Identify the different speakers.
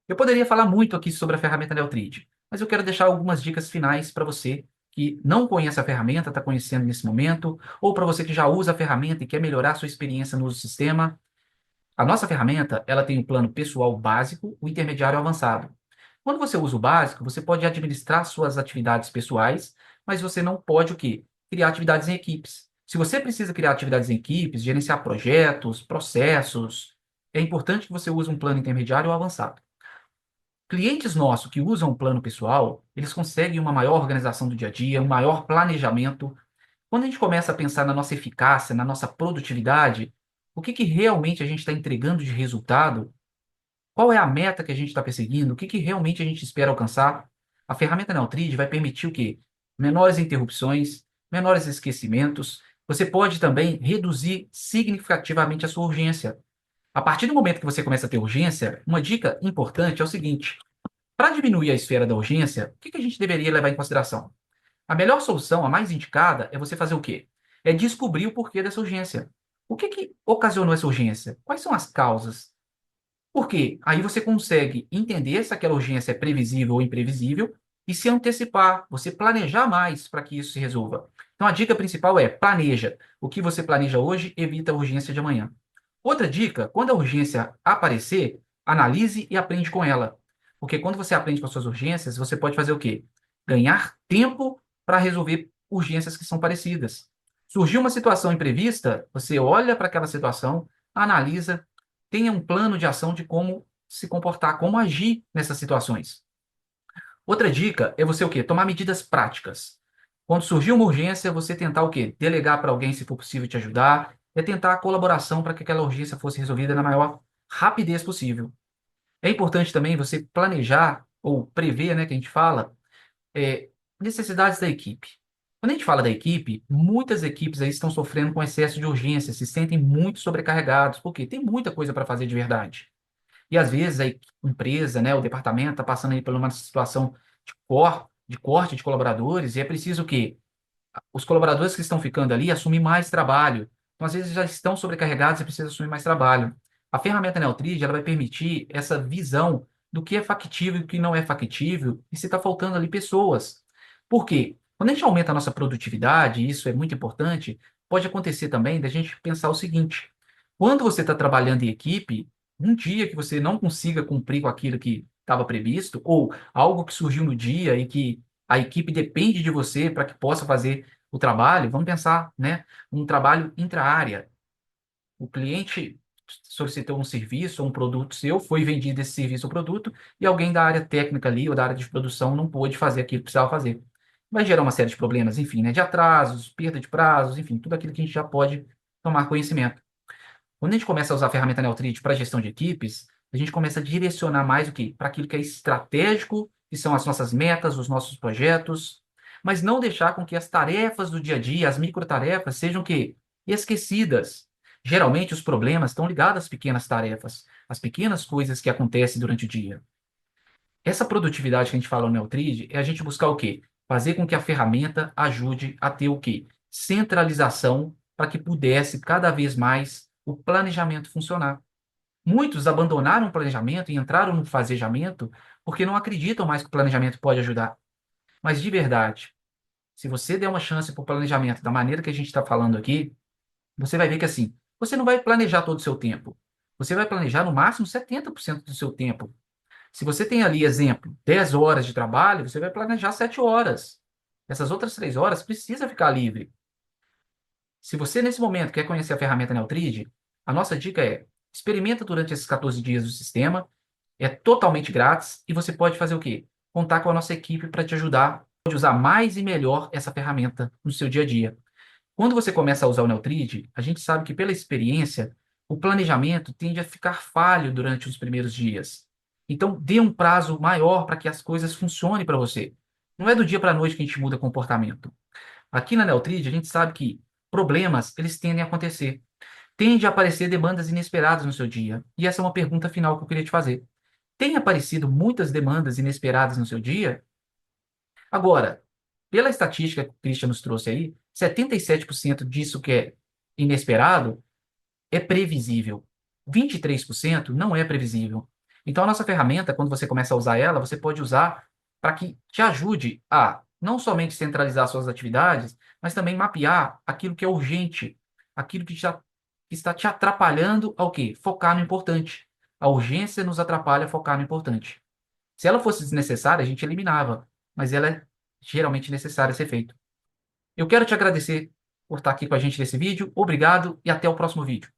Speaker 1: Eu poderia falar muito aqui sobre a ferramenta Neutrid, mas eu quero deixar algumas dicas finais para você que não conhece a ferramenta, está conhecendo nesse momento, ou para você que já usa a ferramenta e quer melhorar a sua experiência no uso do sistema. A nossa ferramenta, ela tem o plano pessoal básico, o intermediário e o avançado. Quando você usa o básico, você pode administrar suas atividades pessoais, mas você não pode o quê? Criar atividades em equipes. Se você precisa criar atividades em equipes, gerenciar projetos, processos, é importante que você use um plano intermediário ou avançado. Clientes nossos que usam o plano pessoal, eles conseguem uma maior organização do dia a dia, um maior planejamento. Quando a gente começa a pensar na nossa eficácia, na nossa produtividade, o que realmente a gente está entregando de resultado, qual é a meta que a gente está perseguindo, o que realmente a gente espera alcançar, a ferramenta Neutrid vai permitir o quê? Menores interrupções, menores esquecimentos. Você pode também reduzir significativamente a sua urgência. A partir do momento que você começa a ter urgência, uma dica importante é o seguinte: para diminuir a esfera da urgência, o que a gente deveria levar em consideração? A melhor solução, a mais indicada, é você fazer o quê? É descobrir o porquê dessa urgência. O que ocasionou essa urgência? Quais são as causas? Por quê? Aí você consegue entender se aquela urgência é previsível ou imprevisível e se antecipar, você planejar mais para que isso se resolva. Então a dica principal é planeja. O que você planeja hoje evita a urgência de amanhã. Outra dica, quando a urgência aparecer, analise e aprende com ela. Porque quando você aprende com as suas urgências, você pode fazer o quê? Ganhar tempo para resolver urgências que são parecidas. Surgiu uma situação imprevista, você olha para aquela situação, analisa, tenha um plano de ação de como se comportar, como agir nessas situações. Outra dica é você o quê? Tomar medidas práticas. Quando surgir uma urgência, você tentar o quê? Delegar para alguém se for possível te ajudar, é tentar a colaboração para que aquela urgência fosse resolvida na maior rapidez possível. É importante também você planejar ou prever, né, que a gente fala, necessidades da equipe. Quando a gente fala da equipe, muitas equipes aí estão sofrendo com excesso de urgência, se sentem muito sobrecarregados, porque tem muita coisa para fazer de verdade. E às vezes a empresa, né, o departamento está passando aí por uma situação de corte de colaboradores e é preciso que os colaboradores que estão ficando ali assumir mais trabalho. Então, às vezes já estão sobrecarregados e precisam assumir mais trabalho. A ferramenta Neutrid, ela vai permitir essa visão do que é factível e o que não é factível e se está faltando ali pessoas. Por quê? Quando a gente aumenta a nossa produtividade, e isso é muito importante, pode acontecer também da gente pensar o seguinte: quando você está trabalhando em equipe, um dia que você não consiga cumprir com aquilo que estava previsto, ou algo que surgiu no dia e que a equipe depende de você para que possa fazer o trabalho, vamos pensar, né, um trabalho intra-área. O cliente solicitou um serviço ou um produto seu, foi vendido esse serviço ou produto, e alguém da área técnica ali ou da área de produção não pôde fazer aquilo que precisava fazer. Vai gerar uma série de problemas, enfim, né, de atrasos, perda de prazos, enfim, tudo aquilo que a gente já pode tomar conhecimento. Quando a gente começa a usar a ferramenta Neutrid para gestão de equipes, a gente começa a direcionar mais o quê? Para aquilo que é estratégico, que são as nossas metas, os nossos projetos, mas não deixar com que as tarefas do dia a dia, as microtarefas, sejam o quê? Esquecidas. Geralmente os problemas estão ligados às pequenas tarefas, às pequenas coisas que acontecem durante o dia. Essa produtividade que a gente fala no Neutrid é a gente buscar o quê? Fazer com que a ferramenta ajude a ter o quê? Centralização para que pudesse cada vez mais o planejamento funcionar. Muitos abandonaram o planejamento e entraram no fazejamento porque não acreditam mais que o planejamento pode ajudar. Mas de verdade, se você der uma chance para o planejamento da maneira que a gente está falando aqui, você vai ver que assim, você não vai planejar todo o seu tempo. Você vai planejar no máximo 70% do seu tempo. Se você tem ali, exemplo, 10 horas de trabalho, você vai planejar 7 horas. Essas outras 3 horas precisa ficar livre. Se você, nesse momento, quer conhecer a ferramenta Neutrid, a nossa dica é: experimenta durante esses 14 dias o sistema, é totalmente grátis e você pode fazer o quê? Contar com a nossa equipe para te ajudar, pode usar mais e melhor essa ferramenta no seu dia a dia. Quando você começa a usar o Neutrid, a gente sabe que pela experiência, o planejamento tende a ficar falho durante os primeiros dias. Então, dê um prazo maior para que as coisas funcionem para você. Não é do dia para a noite que a gente muda comportamento. Aqui na Neutrid, a gente sabe que problemas, eles tendem a acontecer. Tende a aparecer demandas inesperadas no seu dia. E essa é uma pergunta final que eu queria te fazer. Tem aparecido muitas demandas inesperadas no seu dia? Agora, pela estatística que o Christian nos trouxe aí, 77% disso que é inesperado é previsível. 23% não é previsível. Então, a nossa ferramenta, quando você começa a usar ela, você pode usar para que te ajude a não somente centralizar suas atividades, mas também mapear aquilo que é urgente, aquilo que está te atrapalhando ao quê? Focar no importante. A urgência nos atrapalha a focar no importante. Se ela fosse desnecessária, a gente eliminava, mas ela é geralmente necessária ser feita. Eu quero te agradecer por estar aqui com a gente nesse vídeo. Obrigado e até o próximo vídeo.